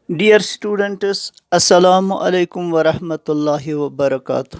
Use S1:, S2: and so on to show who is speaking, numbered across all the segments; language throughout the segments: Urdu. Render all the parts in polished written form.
S1: Dear students, Assalamu alaikum wa rahmatullahi wa barakatuh।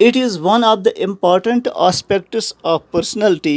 S1: it is one of the important aspects of personality।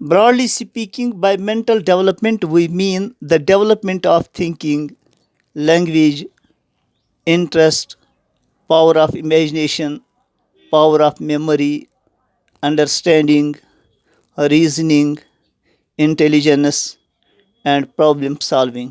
S1: Broadly speaking, by mental development we mean the development of thinking, language, interest, power of imagination, power of memory, understanding, reasoning, intelligence and problem solving।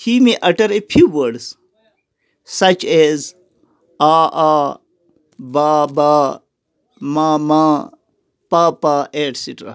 S1: he may utter a few words such as a, baba, mama, papa, etc.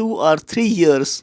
S1: 2 or 3 years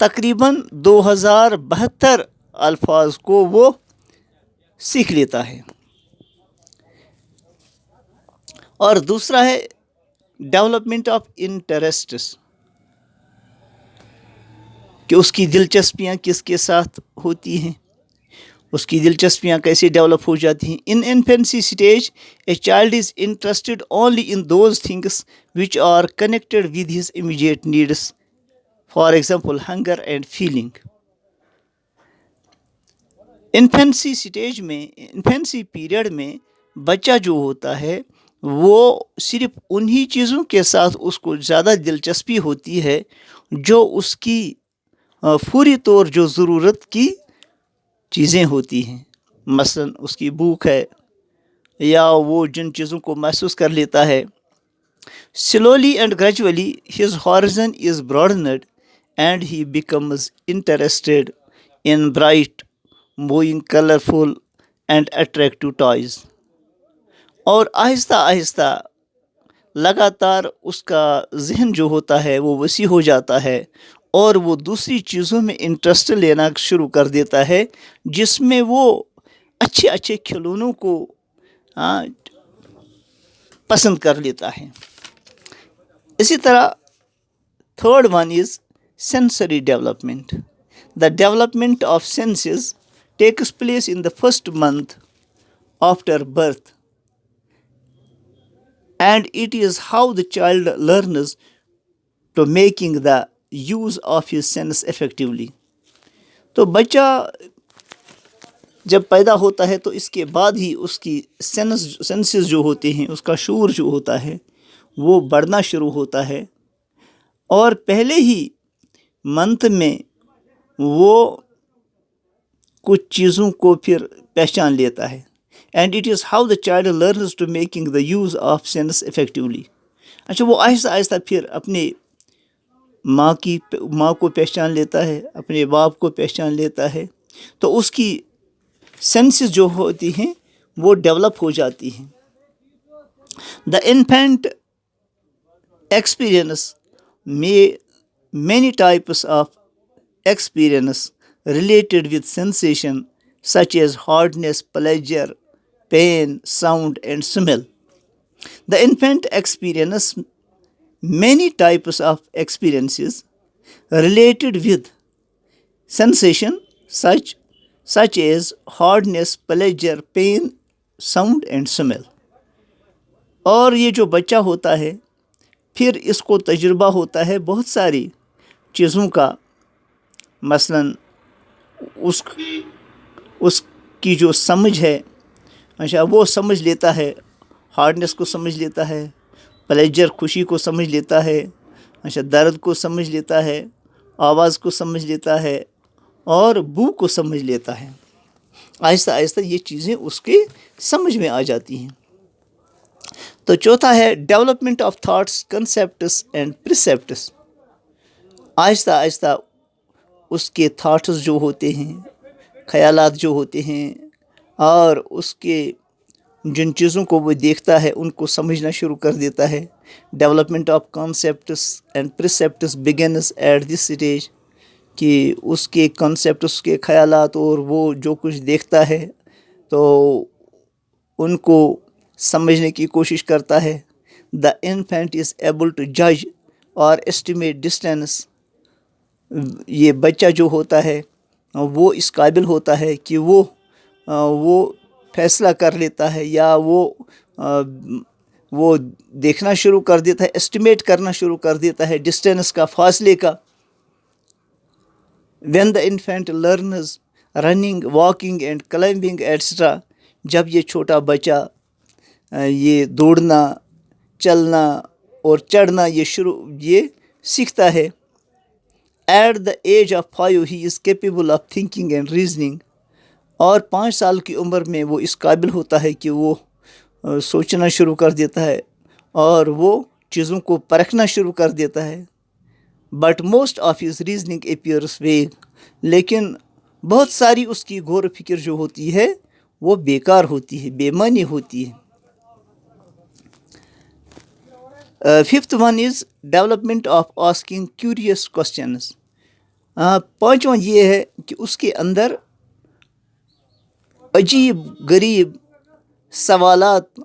S1: تقریباً 2072 الفاظ کو وہ سیکھ لیتا ہے. اور دوسرا ہے ڈیولپمنٹ آف انٹرسٹس، کہ اس کی دلچسپیاں کس کے ساتھ ہوتی ہیں، اس کی دلچسپیاں کیسے ڈیولپ ہو جاتی ہیں. In infancy stage a child is interested only in those things which are connected with his immediate needs, for example hunger and feeling. Infancy stage میں، انفینسی پیریڈ میں بچہ جو ہوتا ہے وہ صرف انہی چیزوں کے ساتھ اس کو زیادہ دلچسپی ہوتی ہے جو اس کی فوری طور جو ضرورت کی چیزیں ہوتی ہیں. مثلاً اس کی بھوک ہے یا وہ جن چیزوں کو محسوس کر لیتا ہے. Slowly and gradually his horizon is broadened and he becomes interested in bright, moving, colorful and attractive toys. اور آہستہ آہستہ لگاتار اس کا ذہن جو ہوتا ہے وہ وسیع ہو جاتا ہے اور وہ دوسری چیزوں میں انٹرسٹ لینا شروع کر دیتا ہے جس میں وہ اچھے اچھے کھلونوں کو پسند کر لیتا ہے. اسی طرح third one is sensory development. The development of senses takes place in the first month after birth and it is how the child learns to making the use of his sense effectively. تو بچہ جب پیدا ہوتا ہے تو اس کے بعد ہی اس کی سینسز جو ہوتے ہیں، اس کا شعور جو ہوتا ہے وہ بڑھنا شروع ہوتا ہے اور پہلے ہی منتھ میں وہ کچھ چیزوں کو پھر پہچان لیتا ہے. And it is how the child learns to making the use of sense effectively. اچھا، وہ آہستہ آہستہ پھر اپنے ماں کو پہچان لیتا ہے، اپنے باپ کو پہچان لیتا ہے، تو اس کی سینسز جو ہوتی ہیں وہ ڈیولپ ہو جاتی ہیں. The infant experience many types of experience related with sensation such as hardness, pleasure, pain, sound and smell. The infant experiences many types of experiences related with sensation such as hardness, pleasure, pain, sound and smell. اور یہ جو بچہ ہوتا ہے پھر اس کو تجربہ ہوتا ہے بہت ساری چیزوں کا. مثلاً اس کی جو سمجھ ہے، اچھا وہ سمجھ لیتا ہے، ہارڈنس کو سمجھ لیتا ہے، پلیجر خوشی کو سمجھ لیتا ہے، اچھا درد کو سمجھ لیتا ہے، آواز کو سمجھ لیتا ہے اور بو کو سمجھ لیتا ہے. آہستہ آہستہ یہ چیزیں اس کے سمجھ میں آ جاتی ہیں. تو چوتھا ہے development of thoughts, concepts and percepts. آہستہ آہستہ اس کے تھاٹس جو ہوتے ہیں، خیالات جو ہوتے ہیں اور اس کے جن چیزوں کو وہ دیکھتا ہے ان کو سمجھنا شروع کر دیتا ہے. Development of concepts and percepts begins at this stage, کہ اس کے کانسیپٹ، اس کے خیالات اور وہ جو کچھ دیکھتا ہے تو ان کو سمجھنے کی کوشش کرتا ہے. دا انفینٹ از ایبل ٹو جج اور ایسٹیمیٹ ڈسٹینس. یہ بچہ جو ہوتا ہے وہ اس قابل ہوتا ہے کہ وہ فیصلہ کر لیتا ہے یا وہ دیکھنا شروع کر دیتا ہے، ایسٹیمیٹ کرنا شروع کر دیتا ہے ڈسٹینس کا، فاصلے کا. When the infinite learns running, walking and climbing etcetera. جب یہ چھوٹا بچہ یہ دوڑنا، چلنا اور چڑھنا یہ سیکھتا ہے. At the age of 5 he is capable of thinking and reasoning. اور 5 سال کی عمر میں وہ اس قابل ہوتا ہے کہ وہ سوچنا شروع کر دیتا ہے اور وہ چیزوں کو پرکھنا شروع کر دیتا ہے. But most of his reasoning appears vague. لیکن بہت ساری اس کی غور و فکر جو ہوتی ہے وہ بیکار ہوتی ہے، بے معنی ہوتی ہے. Fifth one is development of asking curious questions. پانچواں یہ ہے کہ اس کے اندر عجیب غریب سوالات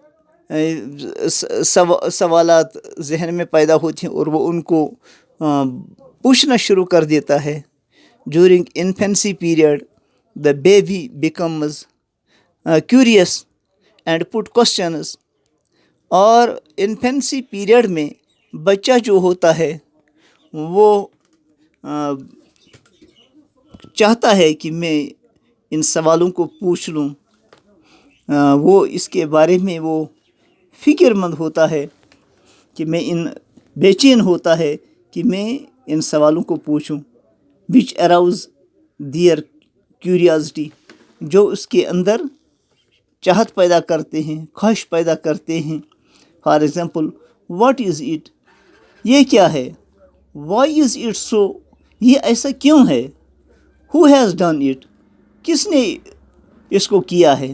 S1: سوالات ذہن میں پیدا ہوتے ہیں اور وہ ان کو پوچھنا شروع کر دیتا ہے. During infancy period the baby becomes curious and put questions. اور انفینسی پیریڈ میں بچہ جو ہوتا ہے وہ چاہتا ہے کہ میں ان سوالوں کو پوچھ لوں. وہ اس کے بارے میں وہ فکر مند ہوتا ہے کہ میں بے چین ہوتا ہے کہ میں ان سوالوں کو پوچھوں. وچ اراؤز دیئر کیوریاسٹی، جو اس کے اندر چاہت پیدا کرتے ہیں، خواہش پیدا کرتے ہیں. For example, what is it, یہ کیا ہے. وائی از اٹ سو، یہ ایسا کیوں ہے. ہو ہیز ڈن اٹ، کس نے اس کو کیا ہے.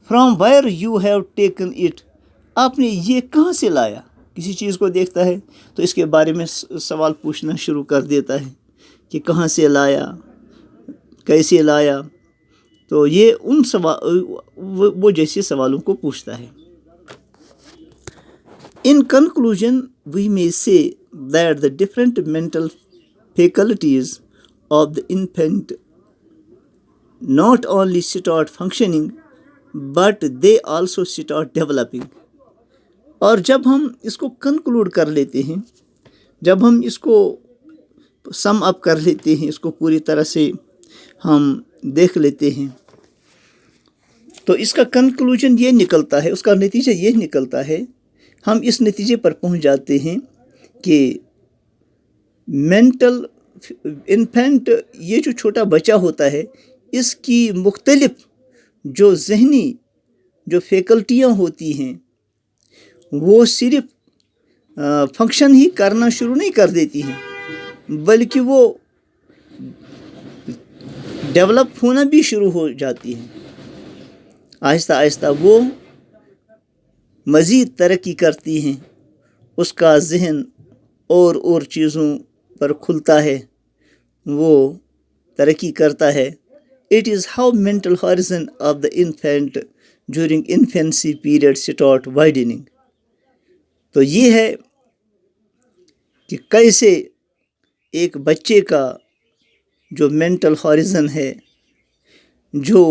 S1: From where you have taken it, آپ نے یہ کہاں سے لایا. کسی چیز کو دیکھتا ہے تو اس کے بارے میں سوال پوچھنا شروع کر دیتا ہے کہ کہاں سے لایا، کیسے لایا. تو یہ وہ جیسے سوالوں کو پوچھتا ہے. In conclusion, we may say that the different mental faculties of the infant not only start functioning, but they also start developing. اور جب ہم اس کو کنکلوڈ کر لیتے ہیں، جب ہم اس کو سم اپ کر لیتے ہیں، اس کو پوری طرح سے ہم دیکھ لیتے ہیں، تو اس کا کنکلوژن یہ نکلتا ہے، اس کا نتیجہ یہ نکلتا ہے، ہم اس نتیجے پر پہنچ جاتے ہیں کہ مینٹل انفینٹ، یہ جو چھوٹا بچہ ہوتا ہے، اس کی مختلف جو ذہنی جو فیکلٹیاں ہوتی ہیں وہ صرف فنکشن ہی کرنا شروع نہیں کر دیتی ہیں، بلکہ وہ ڈیولپ ہونا بھی شروع ہو جاتی ہیں. آہستہ آہستہ وہ مزید ترقی کرتی ہیں، اس کا ذہن اور چیزوں پر کھلتا ہے، وہ ترقی کرتا ہے. It is how mental horizon of the infant during infancy period start widening. تو یہ ہے کہ کیسے ایک بچے کا جو مینٹل ہاریزن ہے، جو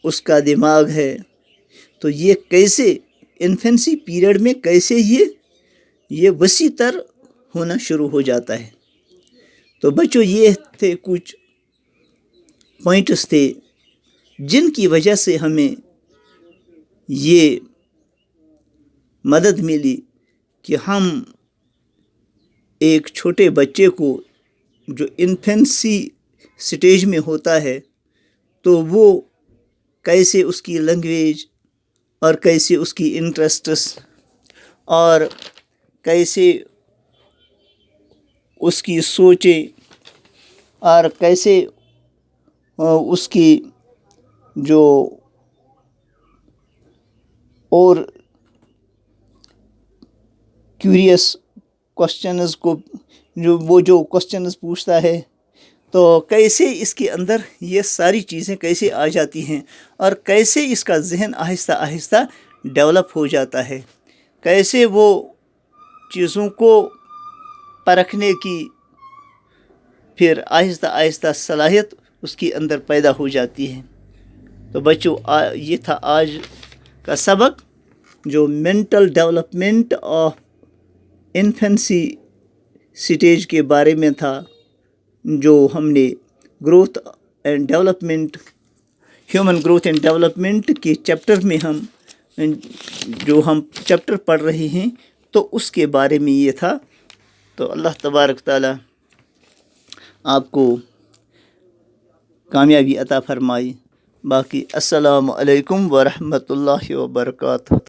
S1: اس کا دماغ ہے، تو یہ کیسے انفینسی پیریڈ میں کیسے یہ وسیع تر ہونا شروع ہو جاتا ہے. تو بچوں، یہ تھے کچھ پوائنٹس تھے جن کی وجہ سے ہمیں یہ مدد ملی کہ ہم ایک چھوٹے بچے کو جو انفینسی سٹیج میں ہوتا ہے تو وہ کیسے اس کی لینگویج اور کیسے اس کی انٹرسٹس اور کیسے اس کی سوچیں اور کیسے اس کی جو اور کیوریس کوشچنز کو جو کوشچنز پوچھتا ہے، تو کیسے اس کے اندر یہ ساری چیزیں کیسے آ جاتی ہیں اور کیسے اس کا ذہن آہستہ آہستہ ڈیولپ ہو جاتا ہے، کیسے وہ چیزوں کو پرکھنے کی پھر آہستہ آہستہ صلاحیت اس کے اندر پیدا ہو جاتی ہے. تو بچوں، یہ تھا آج کا سبق جو mental development of infancy stage کے بارے میں تھا، جو ہم نے growth and development, human growth and development کے چیپٹر میں ہم چیپٹر پڑھ رہے ہیں، تو اس کے بارے میں یہ تھا. تو اللہ تبارک تعالیٰ آپ کو کامیابی عطا فرمائی. باقی السلام علیکم ورحمۃ اللہ وبرکاتہ.